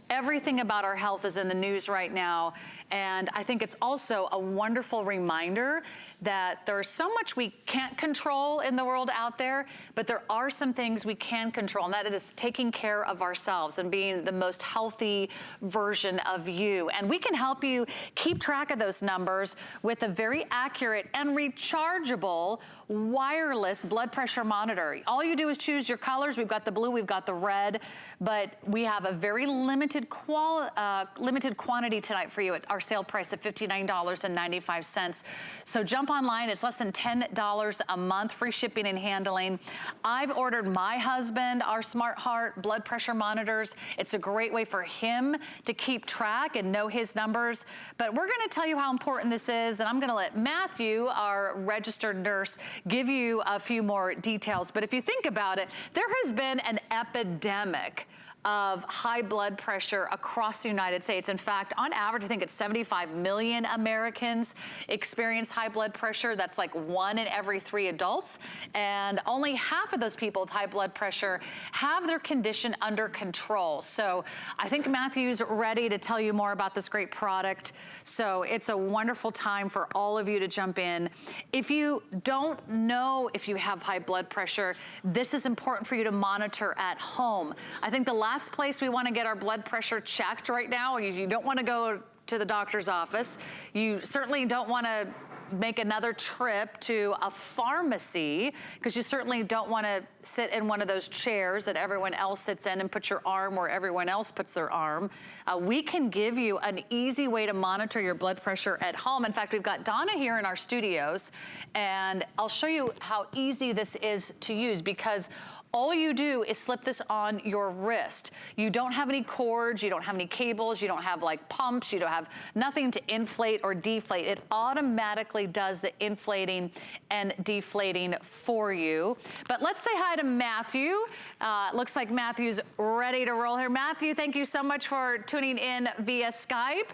Everything about our health is in the news right now. And I think it's also a wonderful reminder that there's so much we can't control in the world out there, but there are some things we can control, and that is taking care of ourselves and being the most healthy version of you. And we can help you keep track of those numbers with a very accurate and rechargeable wireless blood pressure monitor. All you do is choose your colors. We've got the blue, we've got the red, but we have a very limited quantity tonight for you at our sale price of $59.95. So jump online, it's less than $10 a month, free shipping and handling. I've ordered my husband our SmartHeart blood pressure monitors. It's a great way for him to keep track and know his numbers. But we're gonna tell you how important this is, and I'm gonna let Matthew, our registered nurse, give you a few more details. But if you think about it, there has been an epidemic of high blood pressure across the United States. In fact, on average, I think it's 75 million Americans experience high blood pressure. That's like 1 in every 3 adults. And only half of those people with high blood pressure have their condition under control. So I think Matthew's ready to tell you more about this great product. So it's a wonderful time for all of you to jump in. If you don't know if you have high blood pressure, this is important for you to monitor at home. I think the last place we want to get our blood pressure checked right now, you don't want to go to the doctor's office. You certainly don't want to make another trip to a pharmacy, because you certainly don't want to sit in one of those chairs that everyone else sits in and put your arm where everyone else puts their arm. We can give you an easy way to monitor your blood pressure at home. In fact, we've got Donna here in our studios, and I'll show you how easy this is to use, because all you do is slip this on your wrist. You don't have any cords, you don't have any cables, you don't have like pumps, you don't have nothing to inflate or deflate. It automatically does the inflating and deflating for you. But let's say hi to Matthew. Looks like Matthew's ready to roll here. Matthew, thank you so much for tuning in via Skype.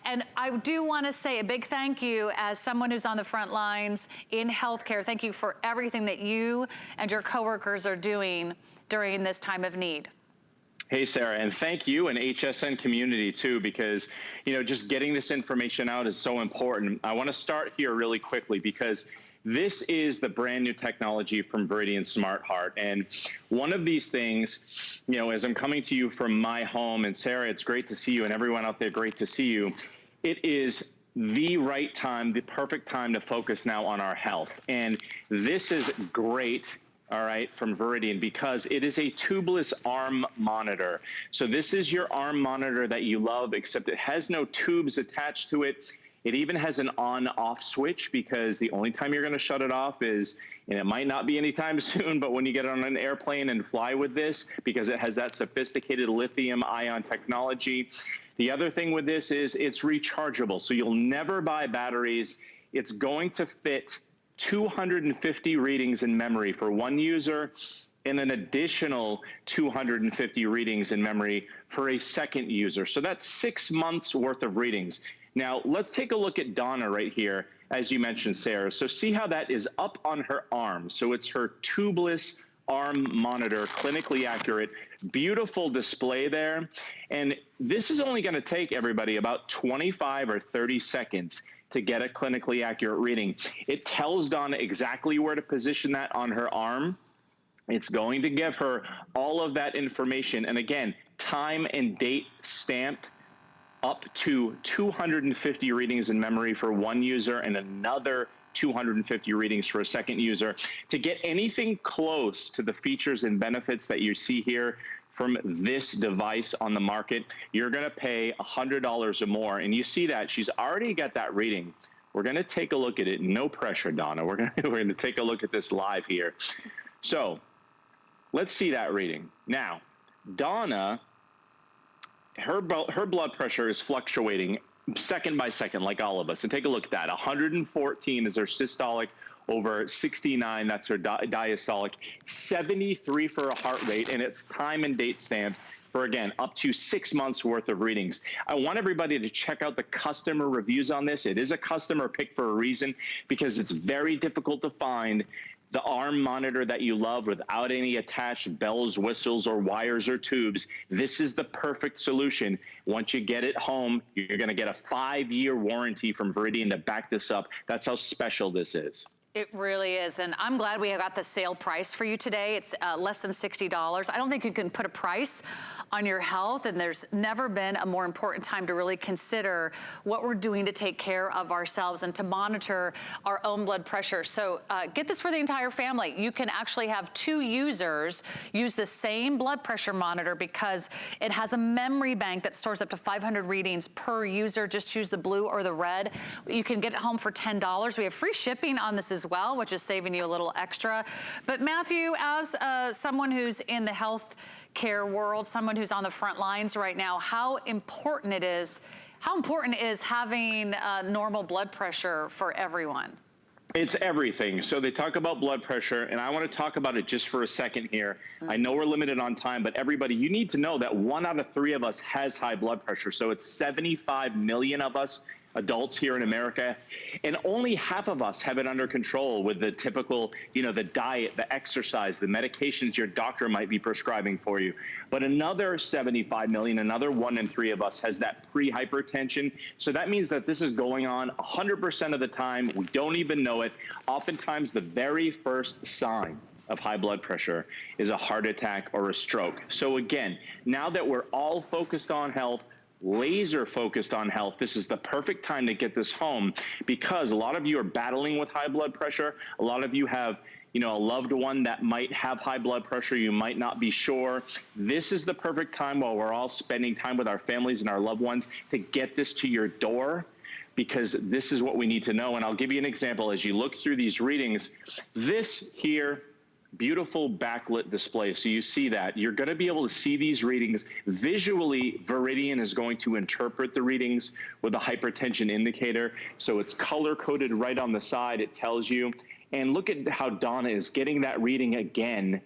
And I do want to say a big thank you as someone who's on the front lines in healthcare. Thank you for everything that you and your coworkers are doing during this time of need. Hey, Sarah, and thank you and HSN community too, because, you know, just getting this information out is so important. I want to start here really quickly because this is the brand new technology from Veridian SmartHeart. And one of these things, you know, as I'm coming to you from my home, and Sarah, it's great to see you, and everyone out there, great to see you. It is the right time, the perfect time to focus now on our health. And this is great, all right, from Veridian, because it is a tubeless arm monitor. So this is your arm monitor that you love, except it has no tubes attached to it. It even has an on-off switch, because the only time you're going to shut it off is, and it might not be anytime soon, but when you get on an airplane and fly with this, because it has that sophisticated lithium-ion technology. The other thing with this is it's rechargeable, so you'll never buy batteries. It's going to fit 250 readings in memory for one user, and an additional 250 readings in memory for a second user. So that's 6 months worth of readings. Now let's take a look at Donna right here, as you mentioned, Sarah. So see how that is up on her arm. So it's her tubeless arm monitor, clinically accurate, beautiful display there. And this is only going to take everybody about 25 or 30 seconds to get a clinically accurate reading. It tells Donna exactly where to position that on her arm. It's going to give her all of that information. And again, time and date stamped, up to 250 readings in memory for one user and another 250 readings for a second user. To get anything close to the features and benefits that you see here from this device on the market, you're going to pay $100 or more. And you see that she's already got that reading. We're going to take a look at it. No pressure, Donna. We're going to take a look at this live here. So let's see that reading. Now, Donna, her blood pressure is fluctuating second by second, like all of us. And take a look at that. 114 is her systolic, over 69, that's her diastolic, 73 for a heart rate, and it's time and date stamped for, again, up to 6 months worth of readings. I want everybody to check out the customer reviews on this. It is a customer pick for a reason, because it's very difficult to find the arm monitor that you love without any attached bells, whistles, or wires or tubes. This is the perfect solution. Once you get it home, you're going to get a 5-year warranty from Veridian to back this up. That's how special this is. It really is, and I'm glad we got the sale price for you today. It's less than $60. I don't think you can put a price on your health, and there's never been a more important time to really consider what we're doing to take care of ourselves and to monitor our own blood pressure. So get this for the entire family. You can actually have 2 users use the same blood pressure monitor because it has a memory bank that stores up to 500 readings per user. Just choose the blue or the red. You can get it home for $10. We have free shipping on this as well, which is saving you a little extra. But Matthew, as someone who's in the health care world, someone who's on the front lines right now, how important is having normal blood pressure for everyone? It's everything. So they talk about blood pressure, and I want to talk about it just for a second here. I know we're limited on time, but everybody, you need to know that 1 out of 3 of us has high blood pressure. So it's 75 million of us adults here in America, and only half of us have it under control with the typical, the diet, the exercise, the medications your doctor might be prescribing for you. But another 75 million, another 1 in 3 of us has that pre-hypertension. So that means that this is going on 100% of the time. We don't even know it. Oftentimes, the very first sign of high blood pressure is a heart attack or a stroke. So again, now that we're all focused on health, laser focused on health, this is the perfect time to get this home, because a lot of you are battling with high blood pressure. A lot of you have a loved one that might have high blood pressure. You might not be sure. This is the perfect time, while we're all spending time with our families and our loved ones, to get this to your door, because this is what we need to know. And I'll give you an example. As you look through these readings, this here, beautiful backlit display. So you see that. You're going to be able to see these readings. Visually, Veridian is going to interpret the readings with a hypertension indicator. So it's color-coded right on the side. It tells you. And look at how Donna is getting that reading again.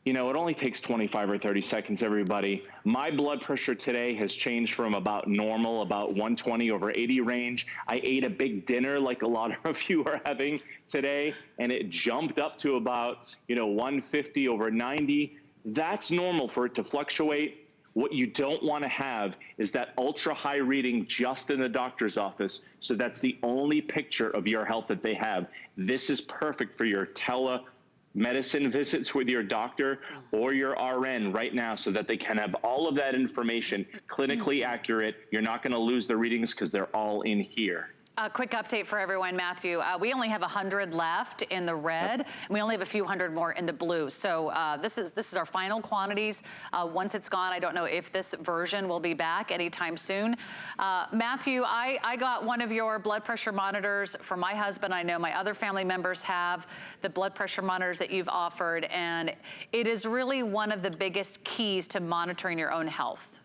It only takes 25 or 30 seconds, everybody. My blood pressure today has changed from about normal, about 120/80 range. I ate a big dinner like a lot of you are having today, and it jumped up to about, 150/90. That's normal for it to fluctuate. What you don't want to have is that ultra high reading just in the doctor's office. So that's the only picture of your health that they have. This is perfect for your telemedicine visits with your doctor or your RN right now, so that they can have all of that information clinically accurate. You're not going to lose the readings because they're all in here. A quick update for everyone, Matthew. We only have 100 left in the red, and we only have a few hundred more in the blue. So this is our final quantities. Once it's gone, I don't know if this version will be back anytime soon. Matthew, I got one of your blood pressure monitors for my husband. I know my other family members have the blood pressure monitors that you've offered, and it is really one of the biggest keys to monitoring your own health.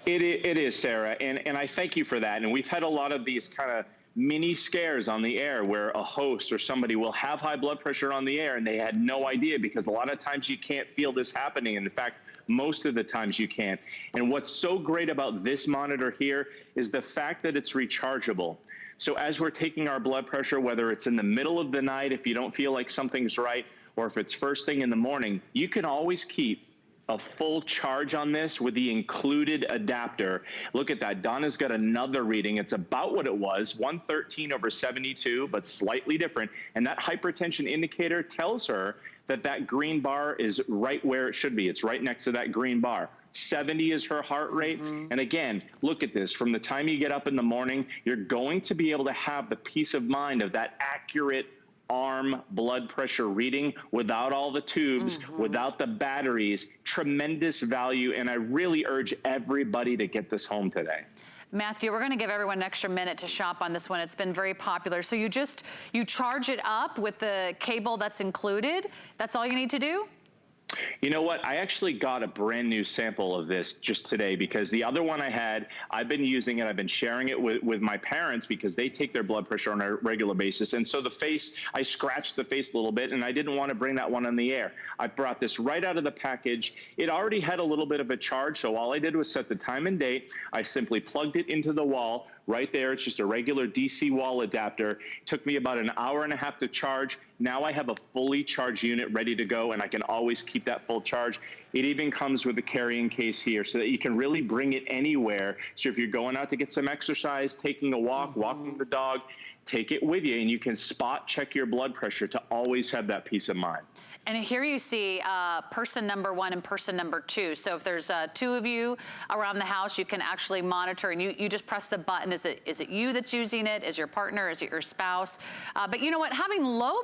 It is, Sarah, and I thank you for that. And we've had a lot of these kind of mini scares on the air where a host or somebody will have high blood pressure on the air and they had no idea, because a lot of times you can't feel this happening. And in fact, most of the times you can't. And what's so great about this monitor here is the fact that it's rechargeable. So as we're taking our blood pressure, whether it's in the middle of the night, if you don't feel like something's right, or if it's first thing in the morning, you can always keep a full charge on this with the included adapter. Look at that. Donna's got another reading. It's about what it was, 113/72, but slightly different. And that hypertension indicator tells her that that green bar is right where it should be. It's right next to that green bar. 70 is her heart rate. And again, look at this. From the time you get up in the morning, you're going to be able to have the peace of mind of that accurate arm blood pressure reading without all the tubes, without the batteries. Tremendous value, and I really urge everybody to get this home today. Matthew, we're going to give everyone an extra minute to shop on this one. It's been very popular. So you charge it up with the cable that's included. That's all you need to do? You know what? I actually got a brand new sample of this just today, because the other one I had, I've been using it. I've been sharing it with my parents because they take their blood pressure on a regular basis. And so the face, I scratched the face a little bit, and I didn't want to bring that one on the air. I brought this right out of the package. It already had a little bit of a charge. So all I did was set the time and date. I simply plugged it into the wall. Right there, it's just a regular DC wall adapter. It took me about an hour and a half to charge. Now I have a fully charged unit ready to go, and I can always keep that full charge. It even comes with a carrying case here so that you can really bring it anywhere. So if you're going out to get some exercise, taking a walk, walking the dog, take it with you, and you can spot check your blood pressure to always have that peace of mind. And here you see person number 1 and person number 2. So if there's 2 of you around the house, you can actually monitor, and you just press the button. Is it you that's using it? Is your partner? Is it your spouse? But you know what? Having low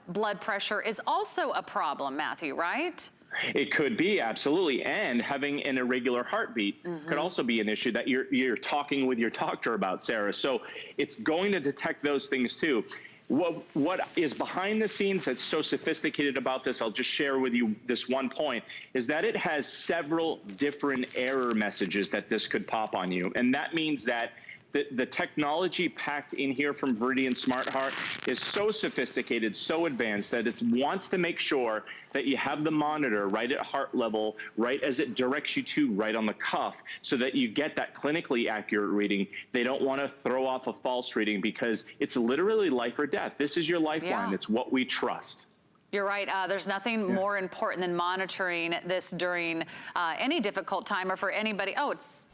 blood pressure is also a problem, Matthew, right? It could be, absolutely. And having an irregular heartbeat could also be an issue that you're talking with your doctor about, Sarah. So it's going to detect those things too. What is behind the scenes that's so sophisticated about this, I'll just share with you this one point, is that it has several different error messages that this could pop on you. And that means that the technology packed in here from Veridian SmartHeart is so sophisticated, so advanced, that it wants to make sure that you have the monitor right at heart level, right as it directs you to, right on the cuff, so that you get that clinically accurate reading. They don't want to throw off a false reading because it's literally life or death. This is your lifeline. Yeah. It's what we trust. You're right. There's nothing more important than monitoring this during any difficult time or for anybody. Oh, it's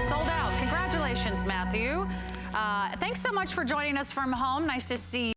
sold out. Congratulations, Matthew. Thanks so much for joining us from home. Nice to see you.